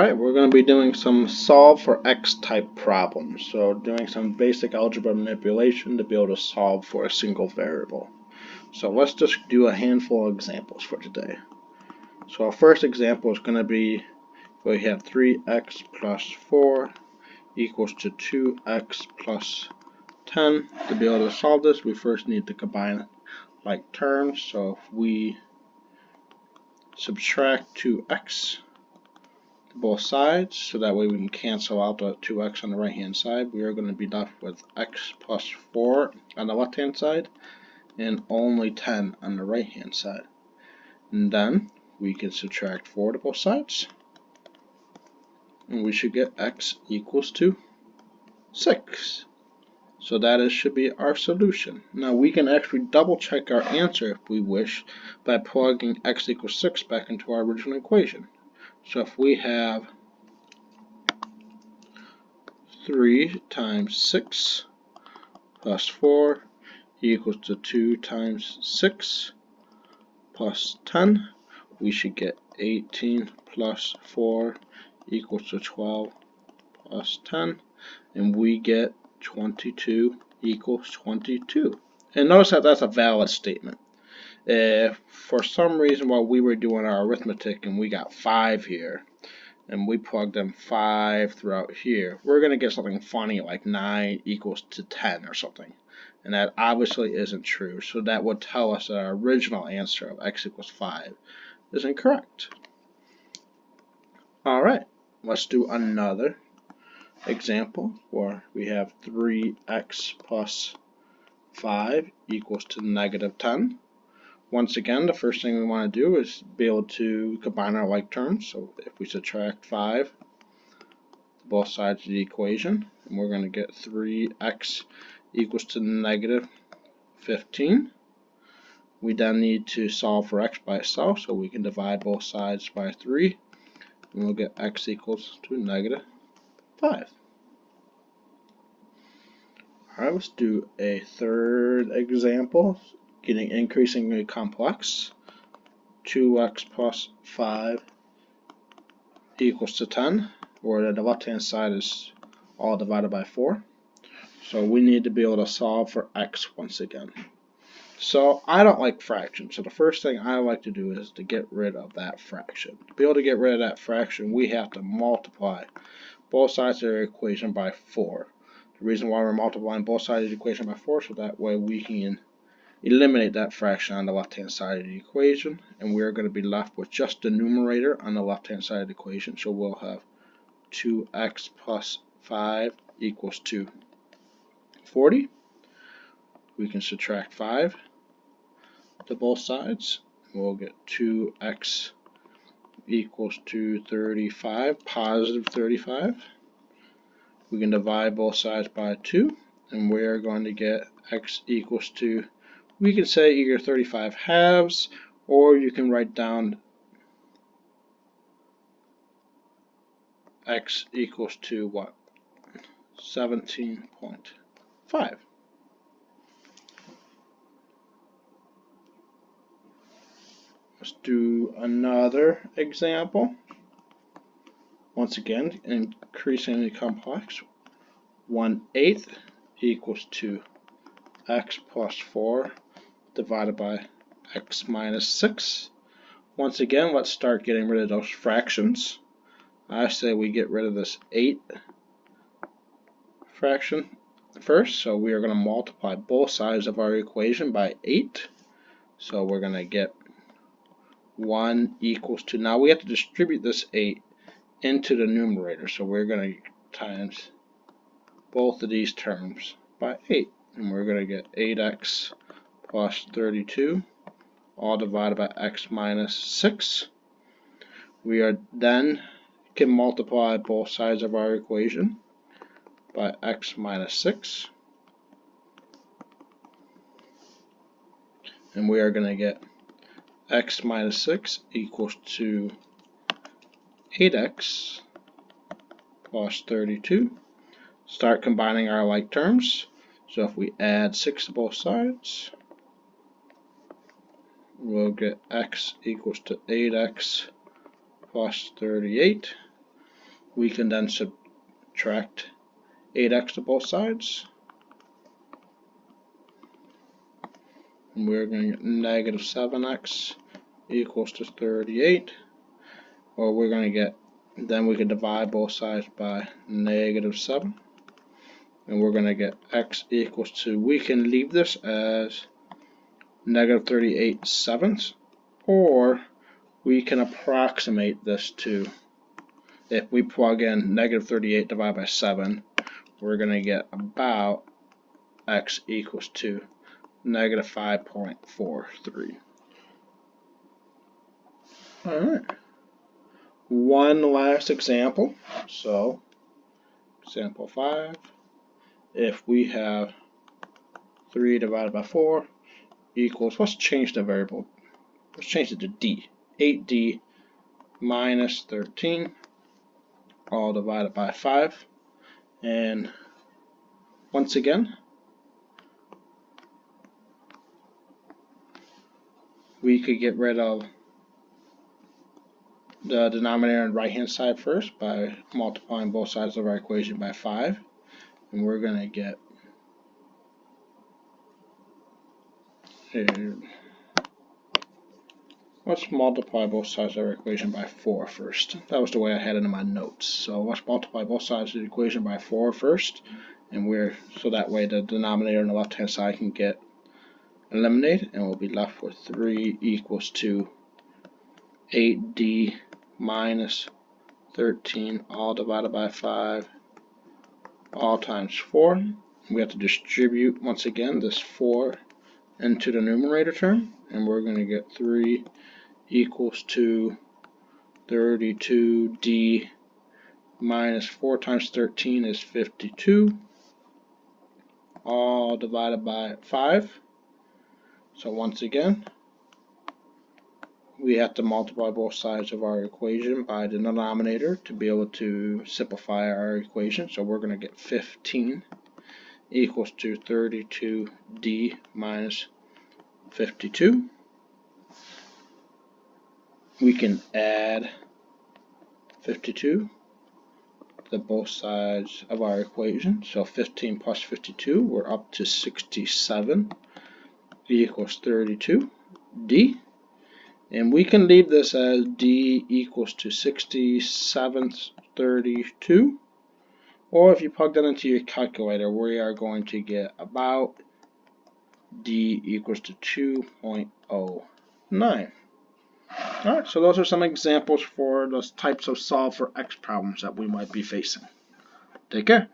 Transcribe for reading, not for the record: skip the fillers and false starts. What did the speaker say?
Alright, we're going to be doing some solve for x type problems. So doing some basic algebra manipulation to be able to solve for a single variable. So let's just do a handful of examples for today. So our first example is going to be we have 3x plus 4 equals to 2x plus 10. To be able to solve this, we first need to combine like terms. So if we subtract 2x both sides, so that way we can cancel out the 2x on the right hand side, we are going to be left with x plus 4 on the left hand side and only 10 on the right hand side. And then we can subtract 4 to both sides and we should get x equals to 6. So that should be our solution. Now we can actually double check our answer if we wish by plugging x equals 6 back into our original equation. So if we have 3 times 6 plus 4 equals to 2 times 6 plus 10, we should get 18 plus 4 equals to 12 plus 10, and we get 22 equals 22. And notice that that's a valid statement. If for some reason while we were doing our arithmetic and we got 5 here, and we plugged in 5 throughout here, we're going to get something funny like 9 equals to 10 or something. And that obviously isn't true. So that would tell us that our original answer of x equals 5 is incorrect. Alright, let's do another example where we have 3x plus 5 equals to negative 10. Once again, the first thing we want to do is be able to combine our like terms. So if we subtract 5 to both sides of the equation, and we're going to get 3x equals to negative 15. We then need to solve for x by itself, so we can divide both sides by 3, and we'll get x equals to negative 5. Alright, let's do a third example, getting increasingly complex. 2x plus 5 equals to 10, where the left hand side is all divided by 4. So we need to be able to solve for x once again. So I don't like fractions, so the first thing I like to do is to get rid of that fraction. To be able to get rid of that fraction, we have to multiply both sides of the equation by 4. The reason why we're multiplying both sides of the equation by 4 so that way we can eliminate that fraction on the left hand side of the equation, and we're going to be left with just the numerator on the left hand side of the equation. So we'll have 2x plus 5 equals to 40. We can subtract 5 to both sides. We'll get 2x equals to 35, positive 35. We can divide both sides by 2, and we're going to get x equals to, we can say either 35 halves, or you can write down x equals to what? 17.5. Let's do another example. Once again, increasingly complex. 1/8 equals to x plus 4 divided by x minus 6. Once again, let's start getting rid of those fractions. I say we get rid of this 8 fraction first, so we are going to multiply both sides of our equation by 8. So we're going to get 1 equals to, now we have to distribute this 8 into the numerator, so we're going to times both of these terms by 8, and we're going to get 8x plus 32 all divided by x minus 6. We are then can multiply both sides of our equation by x minus 6, and we are going to get x minus 6 equals to 8x plus 32. Start combining our like terms. So if we add 6 to both sides, we'll get x equals to 8x plus 38. we can then subtract 8x to both sides. And we're going to get negative 7x equals to 38. Or we're going to get, then we can divide both sides by negative 7. And we're going to get x equals to, we can leave this as negative 38 sevenths. Or we can approximate this to, if we plug in negative 38 divided by 7, we're going to get about x equals to negative 5.43. Alright. One last example. So, example 5. If we have 3 divided by 4 equals, let's change the variable. Let's change it to d. 8d minus 13, all divided by 5. And once again, we could get rid of the denominator on the right hand side first by multiplying both sides of our equation by 5. And we're going to get let's multiply both sides of our equation by 4 first. That was the way I had it in my notes. So let's multiply both sides of the equation by 4 first. And so that way the denominator on the left hand side can get eliminated, and we'll be left with 3 equals to 8d minus 13 all divided by 5 all times 4. We have to distribute once again this 4 into the numerator term, and we're going to get 3 equals to 32d minus 4 times 13 is 52 all divided by 5. So once again, we have to multiply both sides of our equation by the denominator to be able to simplify our equation. So we're going to get 15 equals to 32d minus 52. We can add 52 to both sides of our equation. So 15 plus 52, we're up to 67 equals 32d. And we can leave this as d equals to 67 32. Or if you plug that into your calculator, we are going to get about d equals to 2.09. Alright, so those are some examples for those types of solve for x problems that we might be facing. Take care.